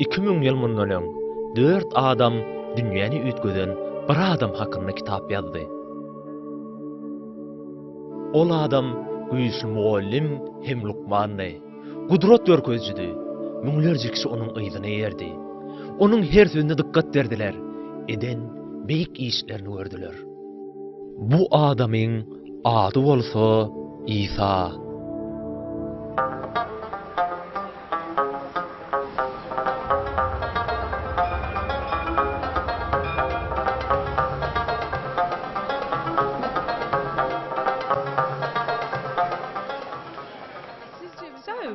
2000 ýyl mundan öň 4 adam dünýäni ütgeden bir adam hakynda kitap ýazdy. Ol adam güýçli muallim hem Lukmandy. Gudrat görkezjidi. Müňlerce kişi onuň ýzyna ýerdi. Onuň her sözüne dikkat berdiler. Eden beýik işlerini gördüler. Bu adamyň ady bolsa İsa.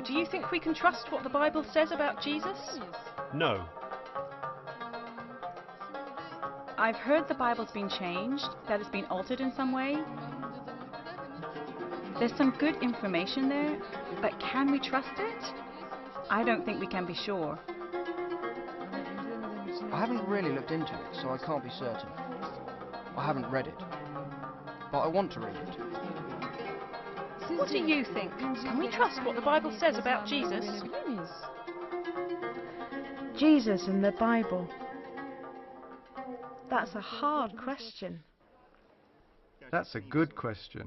Do you think we can trust what the Bible says about Jesus? No. I've heard the Bible's been changed, that it's been altered in some way. There's some good information there, but can we trust it? I don't think we can be sure. I haven't really looked into it, so I can't be certain. I haven't read it, but I want to read it. What do you think? Can we trust what the Bible says about Jesus? Jesus and the Bible. That's a hard question. That's a good question.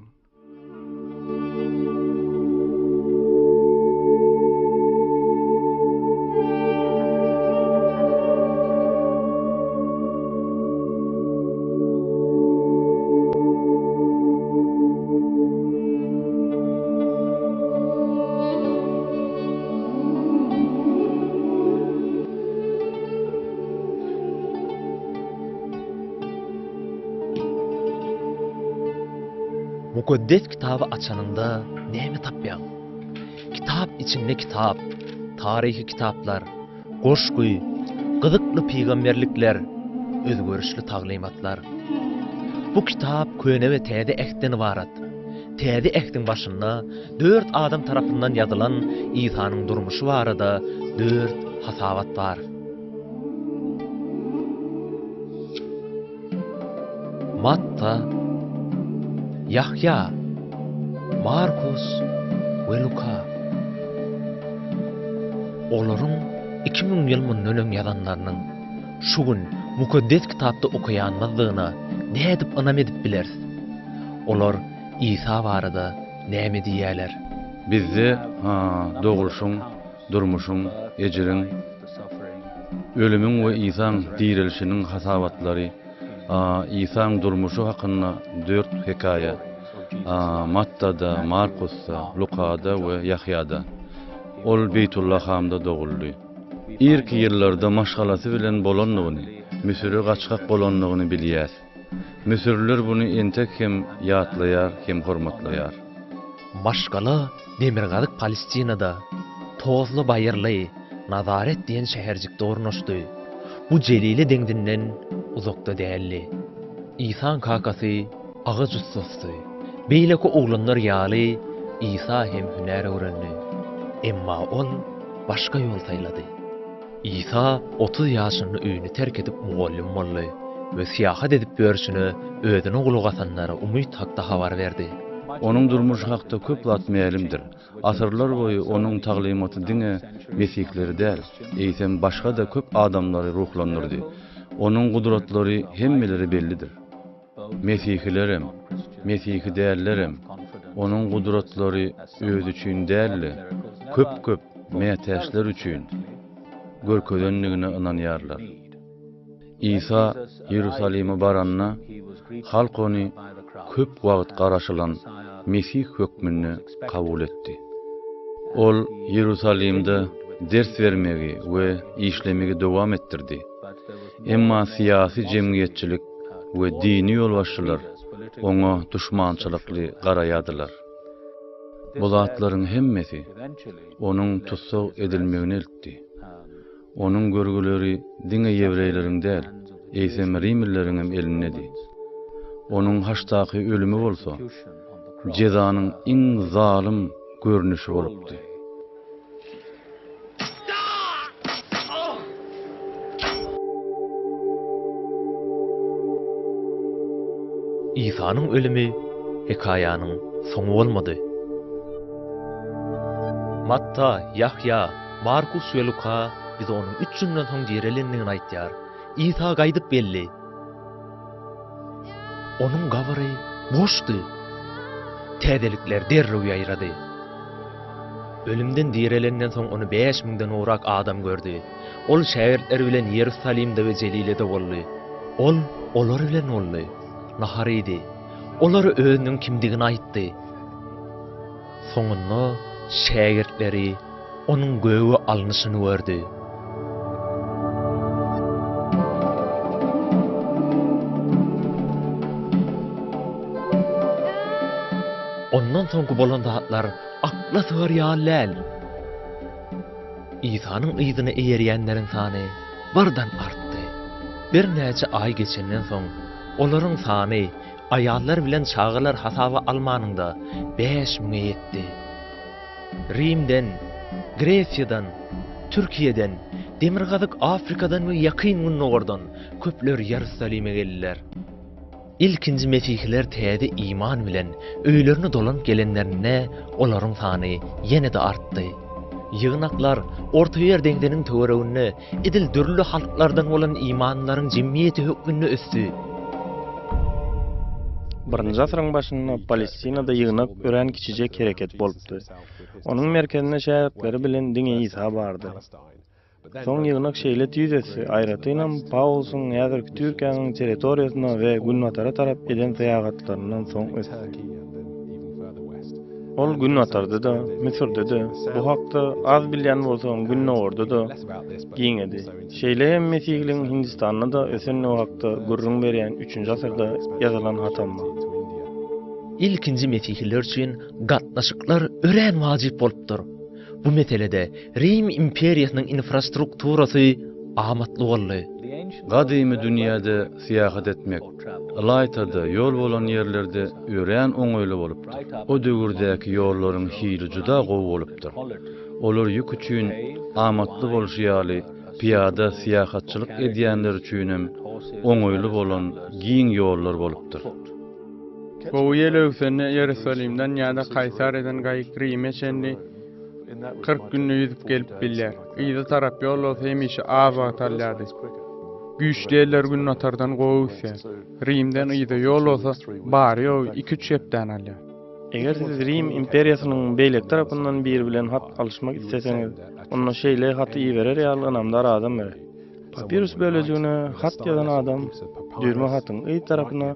Mukaddes kitabı açanında näme tapýan? Kitap içinde kitap, tarihi kitaplar, goşguy, gyzykly peýgamberlikler, özgörüşli taglimatlar. Bu kitap köne we täze ähden ibarat. Täze ähdin başynda 4 adam tarapyndan ýazylan İsa'nyň durmuşy barada 4 hasabat bar. Matta, Yahya, Markus ve Luka. Olaryň 2000 ýyl mundan öň ýazanlarynyň şu gün mukaddes kitapda okuýanmazlygyna nädip anam edip bilersiz? Olar İsa barada näme diýýärler? Bizde doğulşun, durmuşun, ejiriň, ölümüň we İsa'ň dirilişiniň hasabatlary, İsa'ň durmuşy hakynda 4 hekaýa, Matta'da, Markus'ta, Luka'da we Yahya'da. Ol Beytullah hamda doğuldy. İlk ýyllarda maşgalasy bilen bolanlygyny, Müsürü gaçkak bolanlygyny bilýär. Müsürler bunu entek hem ýatlaýar, hem hormatlaýar. Maşgala Demirgazyk Palestinada, Tozly Bayırly, Nazaret diýen şäherjikde ornaşdy. Bu jelili deňdinden uzakda däldi. İsa'ň kakasy agy jussasty. Beýleki oglanlar ýaly İsa hem hünär öwrendi. Emma ol başga ýol saýlady. İsa 30 ýaşyny öýüni terk edip muallim boldy we siýahat edip berişini özüne gulak asanlara umyt hakda habar berdi. Onun durmuşy hakda köp latmaýalimdir. Asyrlar boyu onun taglimaty diňe mesihleri däl, eýsem başga da köp adamlary ruhlandyrdy. Onun gudratlary hemmeleri bellidir. Mesihlerim, Mesihi dällerim, onun gudratlary öz üçin dälli, köp mätäşler üçin görkezenligine inanýarlar. İsa Ýerusalime baranna halk onu köp wagt garaşylan Mesih hökmüni kabul etdi. Ol Ýerusalimde ders vermegi we işlemegi dowam ettirdi. Emma siyasi jemgyýetçilik we dini ýolbaşçylar oňa düşmançylykly garaýadylar. Bu zatlaryň hemmesi onuň tutsak edilmegini eltdi. Onuň görgüleri diňe ýewreýleriň däl, eýsem Rimlileriň hem elinedi. Onuň haştaky ölümi bolsa, jezanyň iň zalim görnüşi bolupdy. İsa'nyň ölümi hekaýanyň soňu bolmady. Matta, Yahya, Markus we Luka biz onun 3 günden soň direlendigini aýtýar. İsa gaýdyp belli. Onun gabary boşdy. Täzelikler derrew ýaýrady. Ölümden direlenden soň onu 5000den urak adam gördü. Ol şäherler bilen Ýerusalimde we Jelilede boldy. Ol olar bilen boldy. Nahar idi. Olara özüniň kimdigini aýtdy. Soňunda şäherleri onun göwü alnyşyny gördü. Ondan soňky bolan zatlar akla sığar ýalyl. İsa'nın ýyzyny eýerýänleriň sany birden artdy. Bir näçe ay geçenden soň olaryň sany aýallar bilen çağılar hasaba almanynda 5000'e ýetdi. Rimden, Gresiýadan, Türkiýeden, Demirgazyk Afrikadan we ýakyn günnogordan köpler Ýerusalime geldiler. İlkinji mesihler täze iman bilen öýlerini dolanyp gelenlerine olaryň sany ýene-de artdy. Ýygnaklar Orta Ýer deňdeniň töweregine edil dürli halklardan bolan imanlaryň jemgyýeti hökmünde ösdi. 1-nji asyryň başynda Palestinada ýygnak ören kiçije kereket bolupdy. Onuň merkezinde şäherleri bilen diňe İsa bardy. Soň ýygnak şeýle tüýdesi aýratynyň Paulsyň ýazyrky Türkiýanyň territoriýasyna we Günnatara tarap eden saýagatlaryndan soň ösdi. Ol Günnatarda da, Misirde de, bu hakda az bilýän bolsam Günnogorda da giňedi. Şeýle hem Mesihliň Hindistanyna da ösen o hakda gurrun berýän 3-nji asyrda ýazylan hatam. İlkinji mesihler üçin gatnaşyklar ören wajyp bolupdyr. Bu meselede Rim imperiýasynyň infrastrukturasy amatly boldy. Gadymy dünýäde syýahat etmek, laytada ýol bolan ýerlerde ören oňoýly bolupdy. O döwürdäki ýollaryň hili juda gowy bolupdyr. Olar ýük üçin amatly bolşy ýaly piyada syýahatçylyk edýänler üçin hem oňoýly bolan giň ýollar bolupdyr. Bu ýel öwsende Ýerusalimden ýa-da Kaysariýadan gaýyk Rime çenli 40 günlük yüzüp gelip biller. İýda tarap ýol bolsa hemişe az wagt alýardy. Güýçli eller Günnatardan gowy Rimden ýyda ýol bolsa bary ýol 2-3 ýepden alýar. Eger siz Rim imperiýasynyň beýlek tarapyndan bir bilen hat alşmak isteseňiz, onda şeýle haty iýerer ýaly namdar adam ber. Papyrus bölejigine hat ýazan adam dürme hatyň iň tarapyna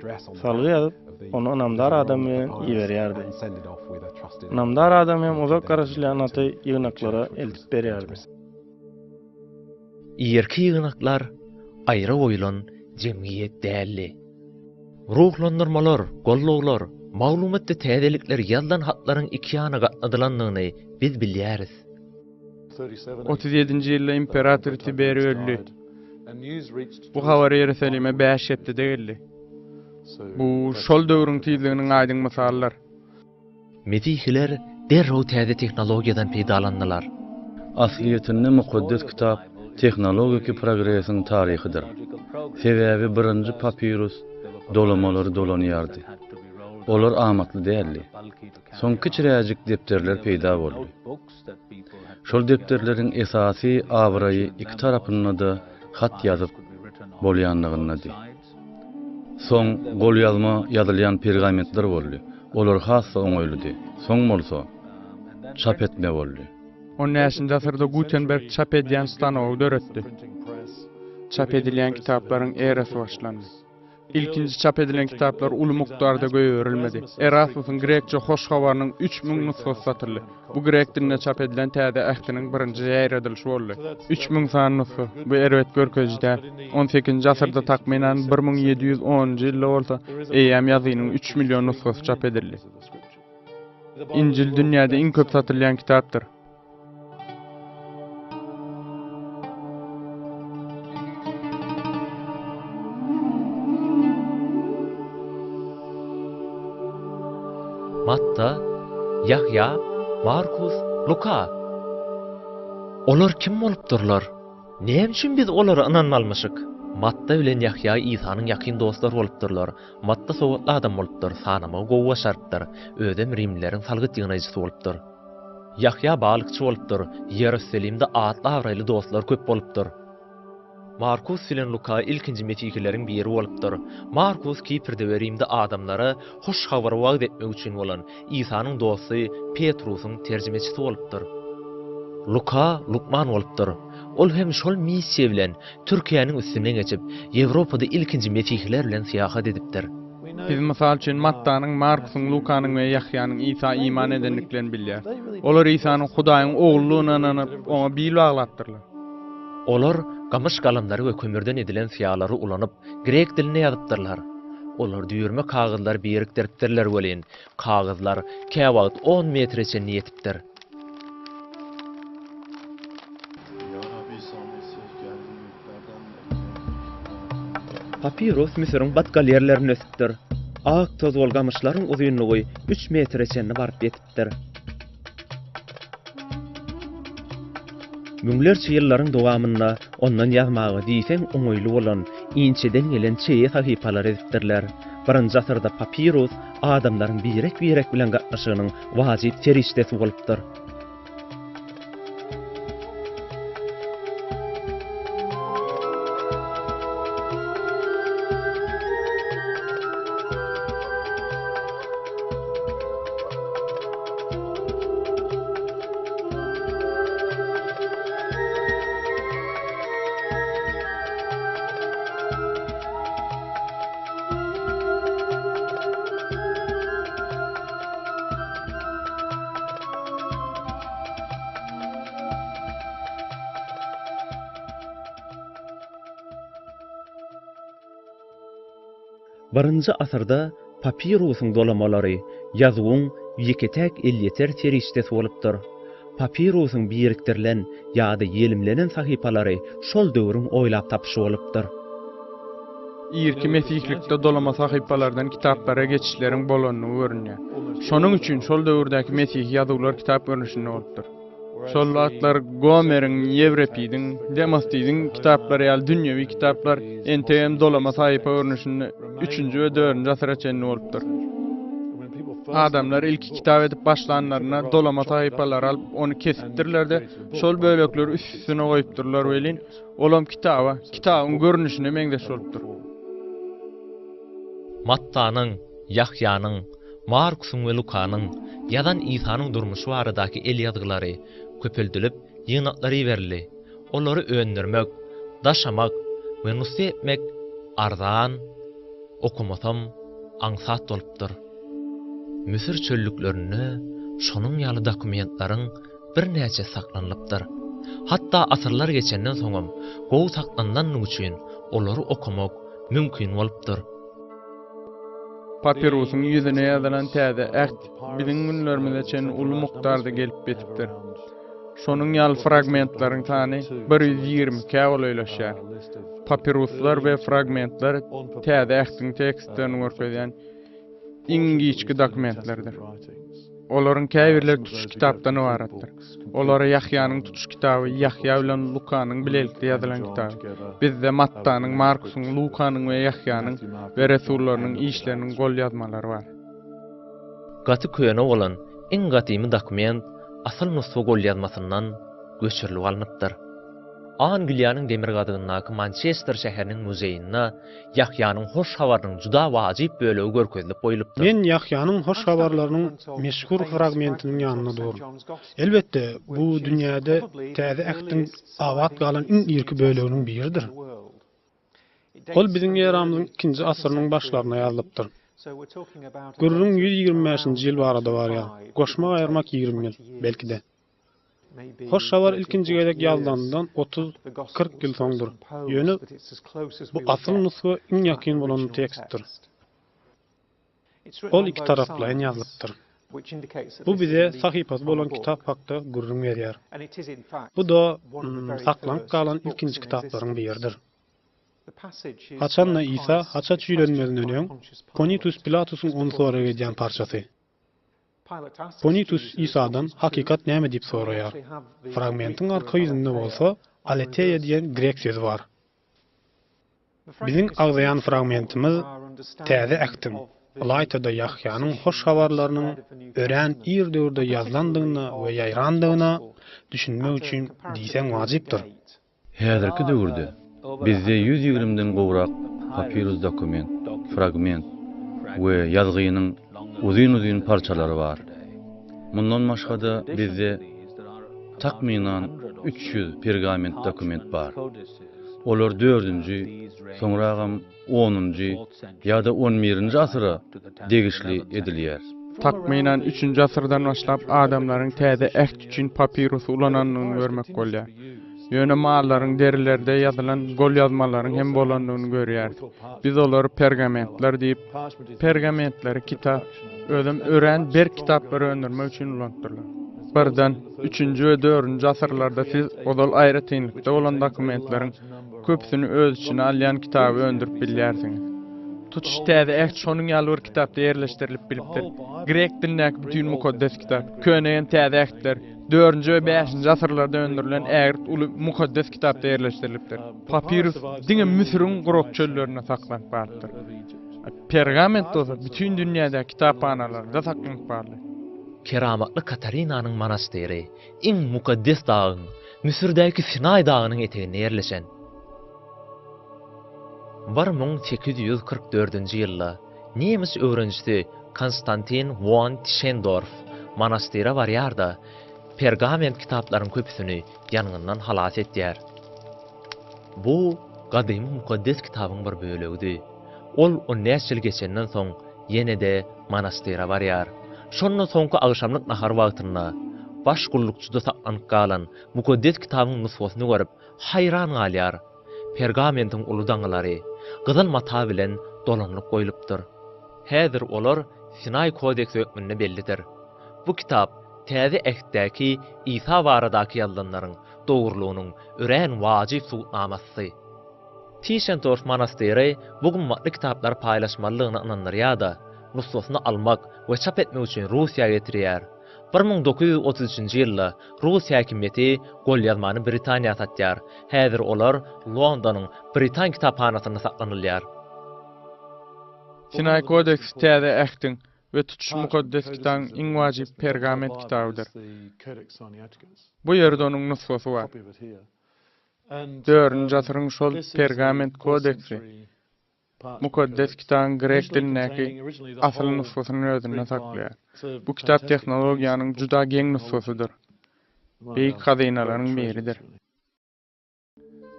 salgy ýazyp, onu namdar adam bilen iýerýärdi. Namdar adam hem uzak garaşlayan haty ýygnaklara eltip berýärdi. Ýerki ýygnaklar aýra boýlan jemgyýet dälli. Ruhlandyrmalar, gollaglar, maglumatda täzelikler ýazdan hatlaryň iki ýanyna gatnadylandygyny biz bilýäris. 37-nji ýylda imperator Tiberi öldü. Bu habar Ýerusalime 5 ýepde geldi. Bu şol döwrüň tizliginiň aýdyň mysallar. Mesihler derrew täze tehnologiýadan peýdalandylar. Asliýetinde mukaddes kitap tehnologiki progresiň taryhydyr. Sebäbi birinji papyrus dolamalary dolanýardy. Olar amatly däldi. Soň kiçiräjik depterler peýda boldy. Şol depterleriň esasy awraýy iki tarapyna da hat ýazyp bolýandygyny. Soň gol ýazma ýazylýan pergamentler boldy. Olar hassa oňoýludy. Soň bolsa çap etme boldy. 10-njy asyrda Gutenberg çap edýän stanowy döretdi. Çap edilýän kitaplaryň erasy başlandy. İlkinji çap edilen kitaplar uly mukdarda göýerilmedi. Erasmus'un Grekçe hoş habarynyň 3000 nusgasy satyldy. Bu grek dilinde çap edilen täze ähtiniň birinji ýaýradylyşy boldy. 3000 san nusga. Bu erwet görkezde 18-nji asyrda takminan 1710-njy ýylda bolsa, eýäm ýazynyň 3 million nusgasy çap edildi. İncil dünýäde iň köp satylýan kitapdyr. Matta, Yahya, Markus, Luka. Olar kim bolupdyrlar? Näme üçin biz olary inanmalmyşyk? Matta bilen Yahya İsa'nyň ýakyn dostlar bolupdyrlar. Matta sowatly adam bolupdyr, sanama gowy şartdyr. Özüm Rimleriň salgyt ýygnajysy bolupdyr. Yahya balıkçı bolupdyr. Yerusalimde atly awraýly dostlar köp bolupdyr. Markus bilen Luka ilkinji metikileriň biri bolupdyr. Markus Kiprde we Rimde adamlara hoş habar wagt etmek üçin bolan İsa'nyň dosty Petrusyň terjimechisi bolupdyr. Luka Lukman bolupdyr. Ol hem şol missiýa bilen Türkiýanyň üstüne geçip Ýewropada ilkinji metikler bilen syýahat edipdir. Biz mysal üçin Mattanyň, Markusyň, Lukanyň we Ýahýanyň İsa iman edenliklerini bilýär. Olar İsa'nyň Hudaýyň oglulyna inanyp oňa bil baglatdyrlar. Olar gamış galamlary we kömürden edilen syýalary ulanyp grek diline ýazypdyrlar. Olar düýürme kagızlar birikdiripdirler welin. Kagızlar käwagt 10 metreçe ýetipdir. Papyrus Misir'in batkal yerlerini ösüpdir. Ak toz bolgamışlaryň uzunlugy 3 metreçeni baryp ýetipdir. Müňlerçe ýyllaryň dowamynda ondan ýazmagy diýseň oňoýly bolan inçeden gelen çeýe sahypalar edipdirler. Birinji asyrda papyrus adamlaryň birek bilen gatnaşygynyň wajyp terişdesi bolupdyr. Birinji asyrda papyrusyň dolamalary ýazygyň ýeketek elýeter terişdesi bolupdyr. Papyrusyň birikdirilen ýa-da ýelimlenen sahypalary şol döwrüň oýlap tapşy bolupdyr. İrki mesihlikde dolama sahypalardan kitaplara geçişleriň bolanyny görünýär. Şonuň üçin şol döwürdäki mesih ýazgylary kitap görnüşinde bolupdyr. Şol wagtlar Gomer'iň, Ewrepidiň, Demostiydiň kitaplary ýaly dünýäwi kitaplar enteýem dolama sahypa görnüşinde 3-nji we 4-nji asyra çenli bolupdyr. Adamlar ilki kitap edip başlanlaryna dolama sahypalar alyp onu kesipdirler-de şol bölekleri üstüne goýupdyrlar welin. Olam kitabyň görnüşine meňdeş bolupdyr. Mattanyň, Ýahýanyň, Markusyň we Lukanyň ýadan İsa'nyň durmuşy baradaky el ýazgylary köpeldilip ýygnatlary berildi. Olary öňdirmek, daşamak we nusy etmek arzan, okumasam aňsat bolupdyr. Misir çöllüklerinde şonuň ýaly dokumentlaryň bir näçe saklanypdyr. Hatda asyrlar geçenden soňam gowy saklananlygy üçin olary okumak mümkin bolupdyr. Papyrusyň ýüzüne ýazylan täze äht biziň günlerimizde çen uly mukdarda gelip betipdir. Şonuň ýaly fragmentlaryň sany 120 käwleýleşýär. Papyruslar we fragmentlar täze ähtiň tekstlerini görkezýän ingiçki dokumentlerdir. Olaryň käbirleri tutuş kitapdan ibaratdyr. Olary Ýahýanyň tutuş kitaby, Ýahýa bilen Lukanyň bilelikde ýazylan kitaby. Bizde Mattanyň, Markusyň, Lukanyň we Ýahýanyň we Resullaryň işleriniň gol ýazmalary bar. Gaty köýene bolan iň gatymy dokument asal nusga gol ýazmasyndan göçürilip alınıpdyr. Angliýanyň demir gadygyndaky Manchester şäheriniň muzeýinde Ýahýanyň hoş habarynyň juda wajyp bölegi görkezilip goýulypdyr. Men Ýahýanyň hoş habarlarynyň meşhur fragmentiniň ýanyna durum. Elbetde bu dünýäde täze ähtiň awat galan iň ýerki böleginiň biridir. Ol biziň ýeramyzyň 2-nji asyrynyň başlaryna ýazylypdyr. Gürrüň 125-nji ýyl barada barýar. Goşmak aýyrmak 20 ýyl, belki de. Hoş habar ilkinji gezek ýazdandan 30-40 ýyl soňdur. Ýöne bu asyl nusga iň ýakyn bolan tekstdir. Ol iki taraplaýan ýazylypdyr. Bu bize sahypasy bolan kitap hakda gurrun berýär. Bu da saklanyp galan ilkinji kitaplaryň biridir. Haçanna İsa haça çüýlenmezden öňň Pontius Pilatusyň onu soraýan edýän parçasy. Pontius İsa'dan hakikat näme diýip soraýar. Fragmentiň arka ýüzünde bolsa aletheia diýen grek sözi bar. Biziň agzaýan fragmentimiz täze ähtim Alaytada Yahyanyň hoş habarlarynyň ören ýerde ýazlandygyna we ýaýrandygyna düşünmek üçin diýsen wajypdyr. Häzirki döwürde bizde 120den gowrak papirus dokument, fragment we ýazgynyň uzun parçalary bar. Mundan başga bizde takminan 300 pergament dokument bar. Olar 4-nji, soňragam 10-njy ýa-da 11-nji asyra degişli edilýär. Takminan 3-nji asyrdan başlap adamlaryň täze äht üçin papirusy ulananlygyny görmek bolýar. Ýöne mallaryň derilerde ýazylan gol ýazmalaryň hem bolanlygyny görýärdik. Biz olary pergamentler diýip, pergamentleri kitap, özüm ören bir kitapları öndürmek üçin ulantyrlar. Birden 3-nji we 4-nji asyrlarda siz odal aýry teňlikde bolan dokumentleriň köpsini öz içine alýan kitaby öndürip bilýärsiňiz. Tutuş täze äht şonuň ýaly bir kitapda ýerleşdirilip bilipdir. Grek dilindäki bütün mukaddes kitap, köneýen täze ähtler 4-nji we 5-nji asyrlarda öndürilen ägirt uly mukaddes kitapda ýerleşdirilipdir. Papirus diňe Misiriň gurok çöllerine saklanyp bardyr. Pergament bolsa bütün dünýäde kitapxanalarda saklanyp bardyr. Keramatly Katarinanyň monastery iň mukaddes dagyň, Misirdäki Sinay dagynyň eteginde ýerleşen. 1844-nji ýylda Nemis öwrençisi Konstantin von Tischendorf monastera barýarda pergament kitaplaryň köpüsini ýanyndan halas etdiler. Bu gadymy mukaddes kitabyň bir bölegidi. Ol 10 ýyl geçenden soň ýene-de monastera barýar. Şondan soňky agşamlyk nahar wagtynda baş gullukçyda saklanyp galan mukaddes kitabyň nusxasyny görüp hayran galýar. Pergamentin uly daňlary gyzyl mata bilen dolanlyp goýulypdyr. Häzir olar Sinay kodeks hökmünde bellidir. Bu kitap täze ähtdäki İsa baradaky ýazlanlaryň dogurlygynyň ören wajyp suwnamasy. Tischendorf monasteri bugün matly kitaplar paýlaşmalygyna inanýarda, nusxasyny almak we çap etmek üçin Russiýa getirýär. 1933-nji ýylda Russiýa hökümeti gol ýazmany Britaniýa satýar. Häzir olar Londonyň Britan kitapxanasyna saklanylýar. Sinay kodeks täze ähtiň we tutuş mukaddes kitabyň iň wajyp pergament kitabydyr. Bu ýerde onuň nusxasy bar. 4-nji asyryň şol pergament kodeksi mukaddes kitabyň grek dilindäki asly nusxasyny özünde saklaýar. Bu kitap tehnologiýanyň juda geň nusxasydyr. Beýik hazynalaryň biridir.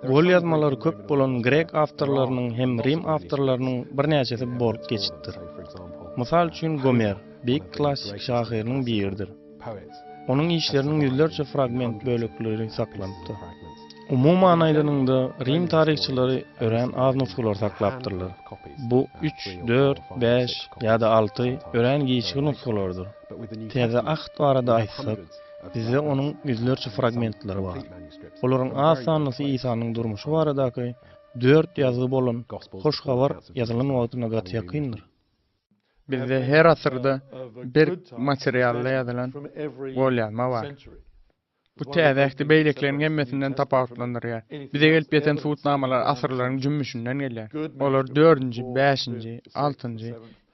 Gol ýazmalary köp bolan grek awtorlarynyň hem Rim awtorlarynyň birnäçesi bolup geçipdir. Mysal üçin Gomer, beýik klassik şahyrynyň biridir. Onuň işleriniň ýüzlerçe fragment bölekleri saklanypdyr. Umum manaýlarynda Rim tarihçileri ören az nusxalar saklapdyrlar. Bu 3, 4, 5 ýa-da 6 ören giýişli nusxalardyr. Täze aht barada aýtsak, bizde onuň ýüzlerçe fragmentlary bar. Olaryň az sanlysy Isanyň durmuşy baradaky 4 ýazgy bolan hoş habar ýazylan wagtyna gaty ýakyndyr. Bizde her asyrda bir materialla ýazylan gol ýazma bar. Bu täze ähti beýlekleriň hemmesinden tapawutlanýar. Bize gelip ýeten suwutnamalar asyrlaryň jümmüşinden gelýär. Olar 4-nji, 5-nji, 6-njy,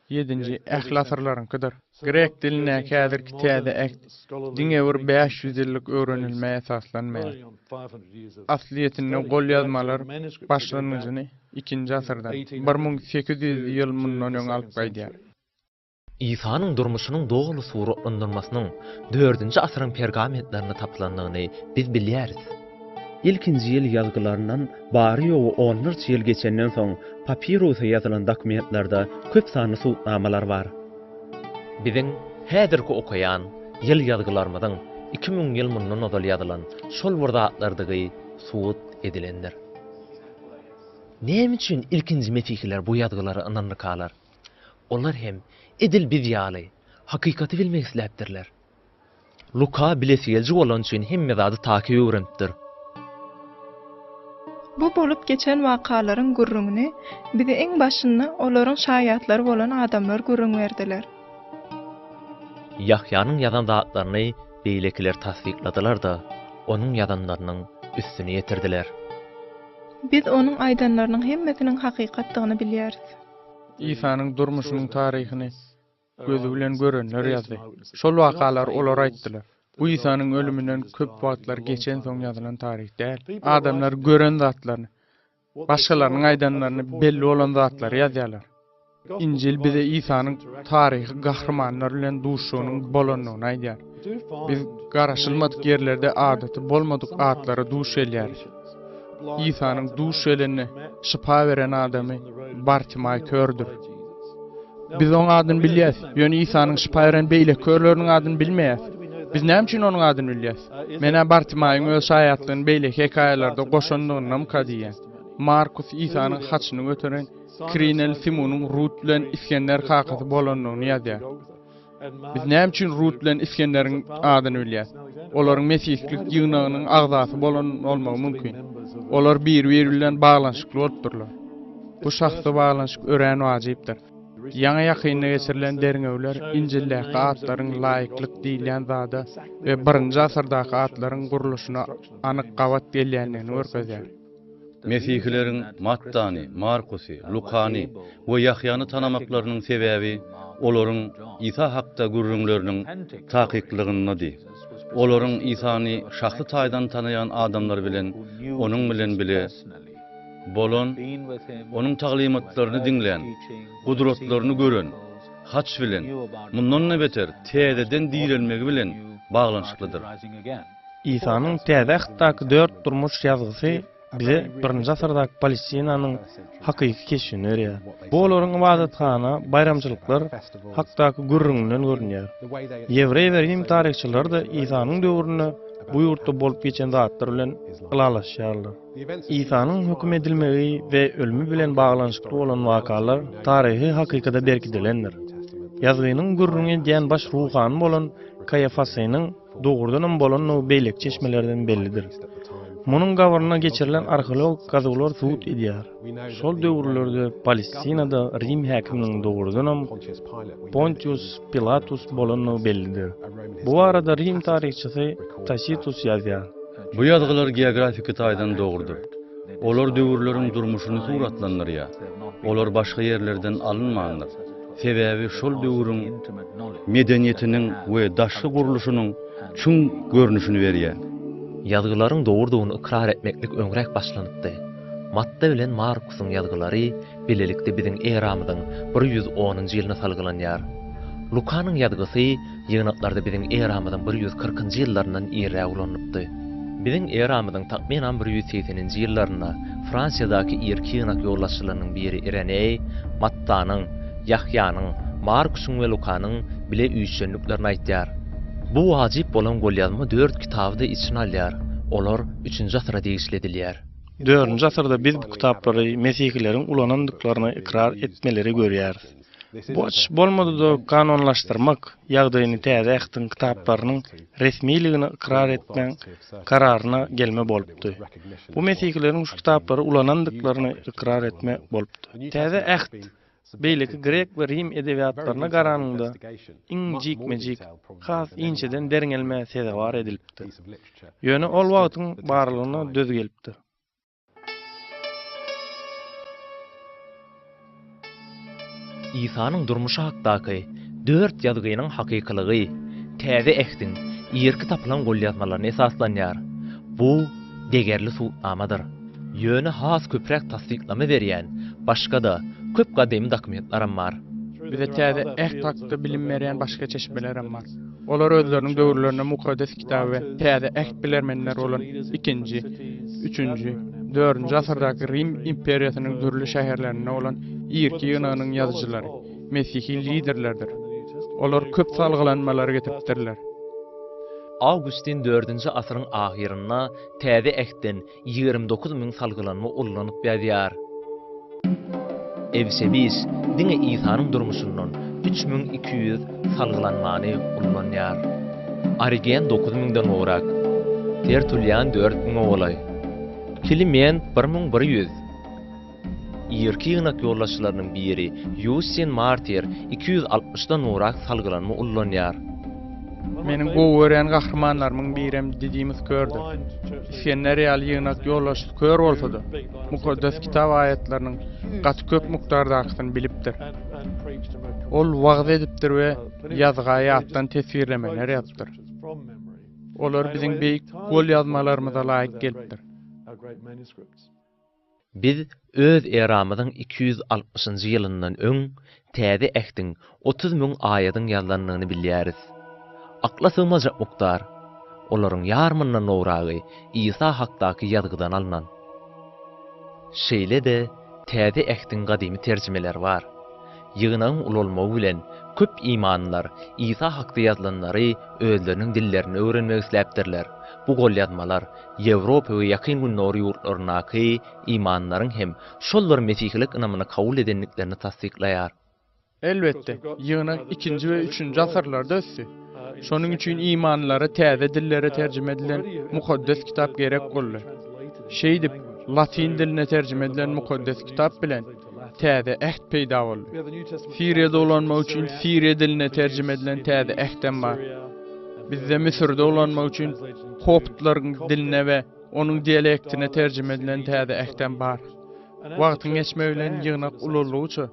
7-nji ähli asyrlarynkydyr. Grek dilindäki häzirki täze äht diňe bir 500 ýyllyk öwrenilmäge esaslanmaýar. Asliýetinde gol ýazmalar başlanýyny 2-nji asyrda 1800 ýyl mundan öň alyp gaýdýar. İsa'nın durmuşunun doğulu suratlandırmasının 4-nji asyryň pergamentlerini tapılanlygyny biz bilýäris. İlkinji ýyl ýazgylaryndan bary ýogy 10 ýyl geçenden soň papirusy ýazylan dokumentlarda köp sanly suwutnamalar bar. Biziň häzirki okaýan ýyl ýazgylarymyzyň 2000 ýyl mundan odal ýazylan şol wurdatlardygy suwut edilendir. Näme üçin ilkinji mefikler bu ýazgylary inanlykalar? Onlar hem edil bizýaly, hakykaty bilmek isläpdirler. Luka bilesiýelji bolan üçin hemme zady takyp öwrenipdir. Bu bolup geçen wakalaryň gurrungyny bize eň başynda olaryň şaýatlary bolan adamlar gurrun berdiler. Yahyanyň ýazan zatlaryny beýlekiler tasdikladylar da, onuň ýazanlarynyň üstüne ýetirdiler. Biz onuň aýdanlarynyň hemmesiniň hakykatlygyny bilýäris. İsa'nın durmuşynyň taryhyny gözü bilen görenler ýazdy. Şol wakalar olar aýtdylar. Bu İsa'nın ölümünden köp wagtlar geçen soň ýazylan taryh däl. Adamlar gören zatlaryny, başgalarynyň aýdanlaryny belli bolan zatlary ýazýarlar. İncil bize İsa'nın tarihi gahramanlar bilen duşunyň bolanyny aýdýar. Biz garaşylmadyk ýerlerde adaty bolmadyk atlara duş elýäris. İsa'nın duş elenine şifa veren adamy Bartimay kördür. Biz oň adyny bilýäs, ýöne İsa'nın şifa veren beýle körleriniň adyny bilmeýäs. Biz näme üçin onuň adyny bilýäs? Mena Bartimay'yň öz haýatlygyny beýle hekaýalarda goşandygyny diýen. Markus İsa'nın haçyny götüren Krinel Simonun Rut bilen İskender hakysy bolanyny ýazýar. Biz näme üçin Rut bilen İskender'in adyny bilýäs? Olaryň mesihlik ýygnagynyň agzasy bolan bolmagy mümkin. Olar bir-biri bilen baglanşykly bolupdurlar. Bu şahsy baglanşyk ören wajypdyr. Ýaňa ýakyny geçirilen derňewler İncildäki atlaryň laýyklyk diýilen zada we 1-nji asyrdaky atlaryň guruluşyna anyk gawat gelýänligini görkezýär. Mesihlilerin Mattany, Markusy, Lukany we Ýahýany tanamaklarynyň sebäbi olaryň İsa hakda gurrunlarynyň takyklygyndadyr. Olaryň İsany şahsy taýdan tanayan adamlar bilen onuň bilen bile bolan, onuň taglimatlaryny dinleyen, gudratlaryny gören, haç bilen, mundan beter täzeden diýilmegi bilen baglanşyklydyr. İsa'nın täze hakdaky 4 durmuş ýazgysy bize 1-nji asyrdaky Palestinanyň hakyky keşfini öýrär. Bu olaryň ibadatxana, bayramçylyklar hakdaky gurrundan görünýär. Ýewrey we Rim taryhçylary da İsa'nyň döwrüne bu ýurtda bolup geçen zatlar bilen ılalaşýarlar. İsa'nyň hüküm edilmegi we ölümü bilen baglanşykly bolan wakalar taryhy hakykada berkidilendir. Ýazgynyň gurrunga diýen baş ruhany bolan Kayafasynyň dogurdan bolan beýlek çeşmelerden bellidir. Munun gawaryna geçirilen arkeolog gazawalar suwut edýär. Şol döwürlerde Palestinada Rim häkiminiň dogurdan Pontius Pilatus bolany bellidir. Bu arada Rim taryhçysy Tacitus ýazýar. Bu ýazgylar geografik taýdan dogurdur. Olar döwürleriň durmuşyny suratlandyrýar. Olar başga ýerlerden alynmandyr. Sebäbi şol döwürüň medeniýetiniň we daşly guruluşynyň çüň görnüşini berýär. Ýazgylaryň dogurdygyny ikrar etmeklik öňrek başlanypdy. Matta bilen Markusyň ýazgylary bilelikde biziň eramyzyň 110-njy ýylyna salgylanýar. Lukanyň ýazgysy ýygnaklarda biziň eramyzyň 140-njy ýyllaryndan ýerä ulanypdy. Biziň eramyzyň takminan 180-nji ýyllaryna Fransiýadaky ýerki ýygnak ýollaşçylarynyň biri Ireney, Mattanyň, Ýahýanyň, Markusyň we Lukanyň bile üýtşenliklerini aýtýar. Bu wajyp bolan golýazma 4 kitapda içine alýar. Olar 3-nji asyrda degişledilýär. 4-nji asyrda biz bu kitaplary mesihlilerin ulanandyklaryny ikrar etmeleri görýär. Bu bolmady-da kanonlaşdyrmak ýagdaýyny täze ähtin kitaplarynyň resmiýligini ikrar etmek kararyna gelme bolupdy. Bu mesihlilerin şu kitaplary ulanandyklaryny ikrar etme bolupdy. Täze äht beýleki Grek we Rim edebiýatlaryna garanyňda injik-mejik, has inçeden derňelme sebäwar edilipdi. Ýöne ol wagtyň barlygyna döz gelipdi. İsa'nın durmuşy hakdaky 4 ýazgynyň hakykylygy täze ähtin ýerki tapylan golýazmalaryna esaslanýar. Bu degerli suwtnamadyr. Ýöne has köprek tasdiklama berýän başga da köp gademy dokumentlaram bar. Bize täze äht hakda bilim berýän başga çeşmelerim bar. Olar özleriniň döwürlerine mukaddes kitaby täze äht bilermenler bolan 2-nji, 3-nji, 4-nji asyrdaky Rim imperiýasynyň türlü şäherlerine bolan ýerki ýygnagynyň ýazgylary, mesihi liderlerdir. Olar köp salgylanmalary getiripdirler. Augustin 4-nji asyryň ahyryna täze ähtden 29.000 salgylanma ullanyp berýär. Evsebis diňe İsa'nyň durmuşyndan 3200 salgylanmany ullanýar. Origen 9000-den orak, Tertullian 4000 olay, Kilimen 1100. Ýerki ýygnak ýollaşçylarynyň biri Yusin Martyr 260-dan orak salgylanma ullanýar. Menin gowy ören gahrymanlarymyň birem dediğimiz kördü. Senler ýaly ýynak ýollaşyp kör bolsa-da, mukaddes kitap ayetleriniň gaty köp mukdardakyny bilipdir. Ol wagt edipdir we ýazga ýatdan tesirlemeler ýapdyr. Olar biziň beýik gol ýazmalarymyza laýyk gelipdir. Biz öz eramyzyň 260-njy ýylyndan öň täze ähdiň 30 000 aýatyň ýazlanlygyny bilýäris. Akla sığmajak mukdar, olaryň ýarmyndan nowragy İsa hakdaky ýazgydan alynan. Şeýle de täze ähdiň gadymy terjimeler bar. Ýygynagyň ululmagy bilen köp imanlar İsa hakda ýazlanlary özleriniň dillerini öwrenmek isläpdirler. Bu gol ýazmalar Ýewropa we ýakyn günleri ýurtlarynaky imanlaryň hem şollar mesihlik ynamyny kabul edenliklerini tasdiklaýar. Elbette, ýygynak 2-nji we 3-nji asyrlarda ösdi. Şonuň üçin imanlary täze dillere terjime edilen mukaddes kitap gerek boldy. Şeýdip, Latin diline terjime edilen mukaddes kitap bilen täze ähd peýda boldy. Siriýede olanmak üçin Siriýa diline terjime edilen täze ähden bar. Bizde Misirde olanmak üçin Koptlaryň diline we onuň dialektine terjime edilen täze ähden bar. Wagtyň geçmegi bilen ýygynak ulullugy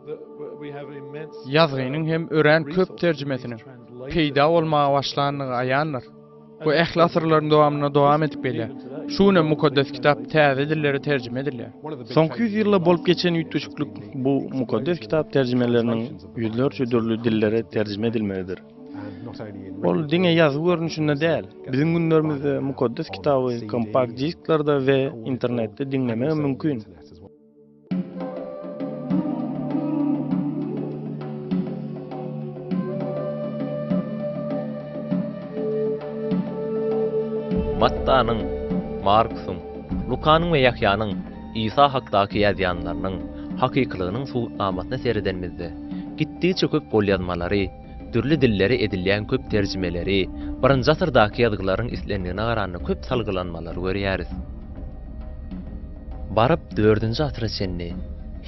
ýazgynyň hem ören köp terjimesini peýda bolmaga başlandygy aýandyr. Bu ähli asyrlaryň dowamyna dowam edip gelýär. Şuna mukaddes kitap täze dillere terjime edilýär. Soňky 100 ýylda bolup geçen ýütüşüklük bu mukaddes kitap terjimeleriniň ýüzlerçe dürli dillere terjime edilmelidir. Ol diňe ýazyp görnüşinde däl. Biziň günlerimizde mukaddes kitaby kompakt disklarda we internetde dinlemek mümkin. Mattanyň, Markusyň, Lukanyň we Ýahýanyň İsa hakdaky ýazýanlarynyň hakyklygynyň suwutnamasyna seredenmizde gitdiçe köp gol ýazmalary, türli dilleri edilýän köp terjimeleri, 1-nji asyrdaky ýazgylaryň islendigine garany köp salgylanmalary görýäris. Barıp 4-nji asyra çenli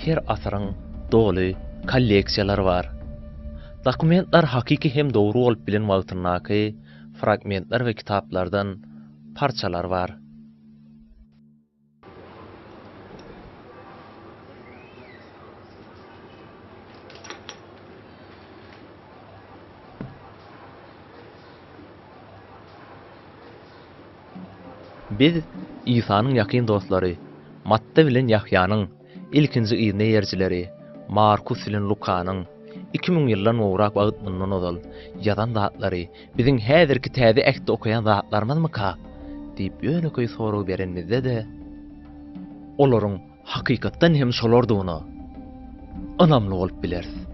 her asyryň doly kolleksiýalary bar. Dokumentlar hakiki hem dogry bolup bilen wagtynaky fragmentler we kitaplardan parçalar var. Biz İsa'nın yakın dostları, Matta bilen Yahyanyň, ilkinji ýyny ýerçileri, Markus bilen Lukanyň 2000 ýyldan owrak wagt mundan ozal ýazan zatlary biziň häzirki täze ähde okaýan zatlarymyzmyka diýip ýöneköý soraw berenmizde de olaryň hakykatdan hem şolardygyny anamly bolup bilersiz.